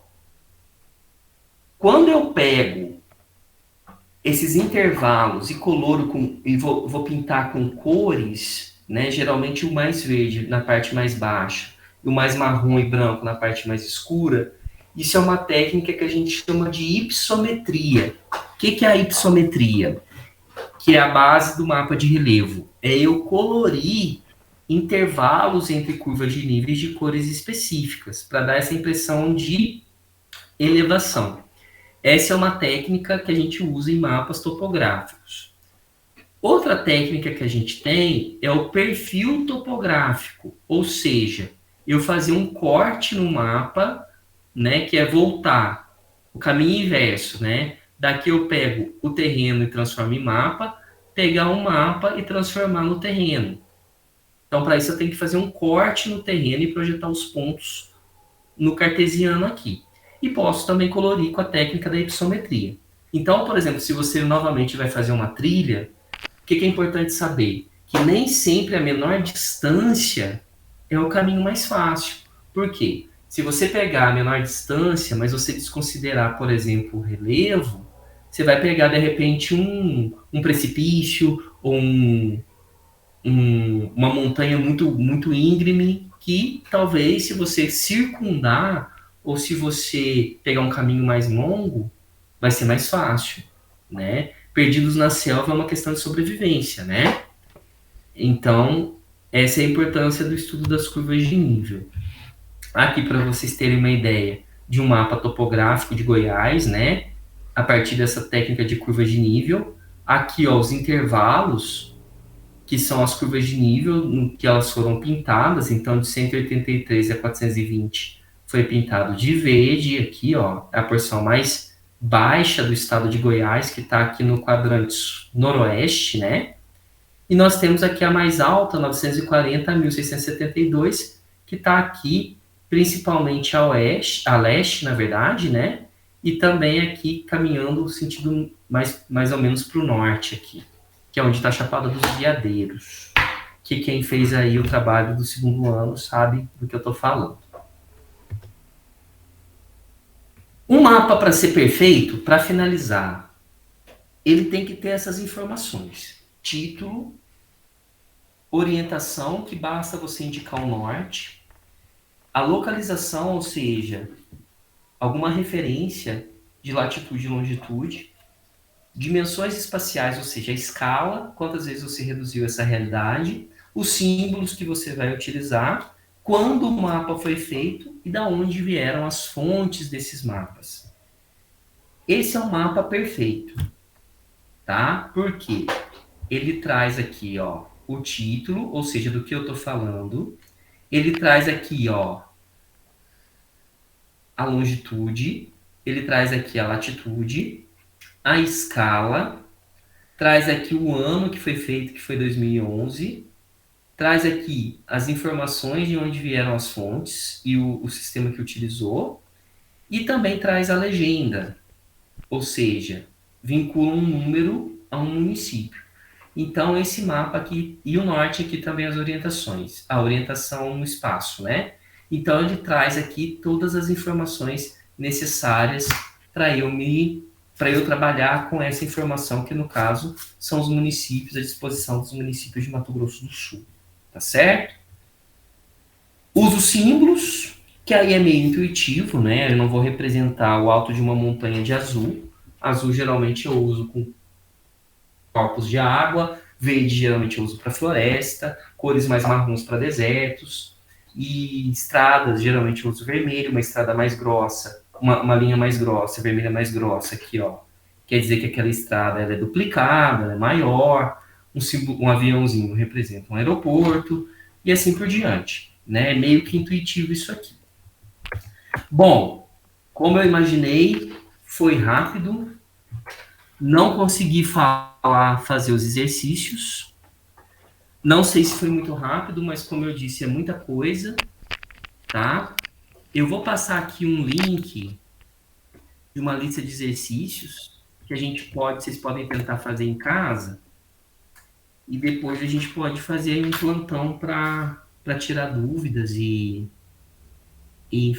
Speaker 2: Quando eu pego esses intervalos e coloro e vou pintar com cores, né, geralmente o mais verde na parte mais baixa e o mais marrom e branco na parte mais escura, isso é uma técnica que a gente chama de hypsometria. O que é a hypsometria? Que é a base do mapa de relevo. É eu colorir intervalos entre curvas de níveis de cores específicas, para dar essa impressão de elevação. Essa é uma técnica que a gente usa em mapas topográficos. Outra técnica que a gente tem é o perfil topográfico, ou seja, eu fazer um corte no mapa, né, que é voltar o caminho inverso, né? Daqui eu pego o terreno e transformo em mapa, pegar um mapa e transformar no terreno. Então, para isso eu tenho que fazer um corte no terreno e projetar os pontos no cartesiano aqui. E posso também colorir com a técnica da hypsometria. Então, por exemplo, se você novamente vai fazer uma trilha, o que é importante saber? Que nem sempre a menor distância é o caminho mais fácil. Por quê? Se você pegar a menor distância, mas você desconsiderar, por exemplo, o relevo, você vai pegar, de repente, um precipício ou uma montanha muito íngreme que talvez, se você circundar ou se você pegar um caminho mais longo, vai ser mais fácil, né? Perdidos na selva é uma questão de sobrevivência, né? Então, essa é a importância do estudo das curvas de nível. Aqui, para vocês terem uma ideia de um mapa topográfico de Goiás, né? A partir dessa técnica de curva de nível. Aqui, ó, os intervalos, que são as curvas de nível, que elas foram pintadas. Então, de 183 a 420 foi pintado de verde. Aqui, ó, é a porção mais baixa do estado de Goiás, que está aqui no quadrante noroeste, né? E nós temos aqui a mais alta, 940 a 1672, que está aqui principalmente a oeste, a leste, na verdade, né? E também aqui caminhando no sentido mais ou menos para o norte aqui, que é onde está a Chapada dos Veadeiros. Que quem fez aí o trabalho do segundo ano sabe do que eu estou falando. Um mapa, para ser perfeito, para finalizar, ele tem que ter essas informações. Título, orientação, que basta você indicar o norte, a localização, ou seja, alguma referência de latitude e longitude, dimensões espaciais, ou seja, a escala, quantas vezes você reduziu essa realidade, os símbolos que você vai utilizar, quando o mapa foi feito e da onde vieram as fontes desses mapas. Esse é um mapa perfeito, tá? Por quê? Ele traz aqui, ó, o título, ou seja, do que eu estou falando. Ele traz aqui, ó, a longitude. Ele traz aqui a latitude, a escala. Traz aqui o ano que foi feito, que foi 2011. traz aqui as informações de onde vieram as fontes e o sistema que utilizou, e também traz a legenda, ou seja, vincula um número a um município. Então, esse mapa aqui, e o norte aqui também as orientações, a orientação no espaço, né? Então, ele traz aqui todas as informações necessárias para eu trabalhar com essa informação, que no caso são os municípios, a disposição dos municípios de Mato Grosso do Sul, tá certo? Uso símbolos, que aí é meio intuitivo, né? Eu não vou representar o alto de uma montanha de azul. Azul geralmente eu uso com corpos de água, verde geralmente eu uso para floresta, cores mais marrons para desertos, e estradas geralmente eu uso vermelho, uma estrada mais grossa, uma linha mais grossa, vermelha mais grossa aqui, ó. Quer dizer que aquela estrada ela é duplicada, ela é maior, um aviãozinho representa um aeroporto, e assim por diante, né? É meio que intuitivo isso aqui. Bom, como eu imaginei, foi rápido, não consegui fazer os exercícios. Não sei se foi muito rápido, mas como eu disse, é muita coisa, tá? Eu vou passar aqui um link de uma lista de exercícios que vocês podem tentar fazer em casa, e depois a gente pode fazer um plantão para tirar dúvidas e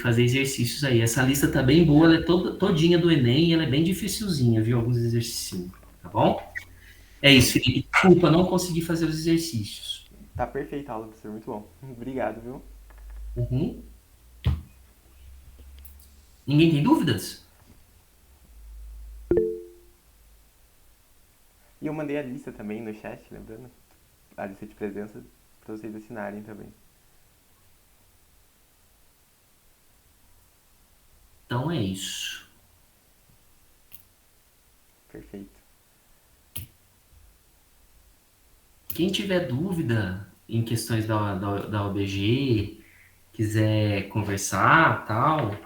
Speaker 2: fazer exercícios aí. Essa lista tá bem boa, ela é todinha do Enem, e ela é bem dificilzinha, viu? Alguns exercícios, tá bom? É isso, Felipe. Desculpa, não consegui fazer os exercícios.
Speaker 1: Tá perfeita a aula, professor. Muito bom. Obrigado, viu?
Speaker 2: Uhum. Ninguém tem dúvidas?
Speaker 1: E eu mandei a lista também no chat, lembrando? A lista de presença para vocês assinarem também.
Speaker 2: Então é isso.
Speaker 1: Perfeito.
Speaker 2: Quem tiver dúvida em questões da OBG, quiser conversar, tal,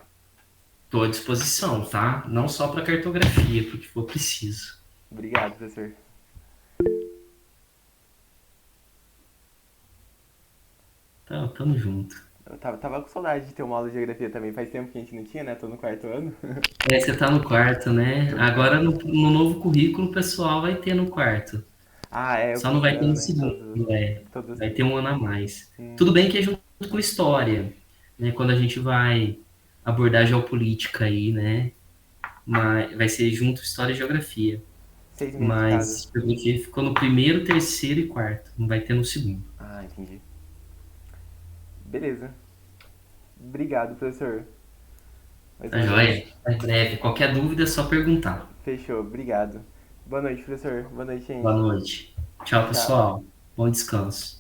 Speaker 2: estou à disposição, tá? Não só para cartografia, porque for preciso.
Speaker 1: Obrigado, professor.
Speaker 2: Tá, tamo junto.
Speaker 1: Eu tava com saudade de ter uma aula de geografia também. Faz tempo que a gente não tinha, né? Tô no 4º ano.
Speaker 2: É, você tá no quarto, né? Agora no novo currículo o pessoal vai ter no quarto.
Speaker 1: Ah, é, o
Speaker 2: Só não vai ter no
Speaker 1: né?
Speaker 2: segundo, é.
Speaker 1: Todos.
Speaker 2: Vai ter um ano a mais. Tudo bem que é junto com história, né? Quando a gente vai abordar geopolítica aí, né? Mas vai ser junto história e geografia.
Speaker 1: 6 meses de casa.
Speaker 2: Mas geografia ficou no primeiro, terceiro e quarto. Não vai ter no segundo.
Speaker 1: Ah, entendi. Beleza. Obrigado, professor.
Speaker 2: Tá joia? É breve. Qualquer dúvida é só perguntar.
Speaker 1: Fechou, obrigado. Boa noite, professor. Boa noite, gente.
Speaker 2: Boa noite. Tchau, pessoal. Bom descanso.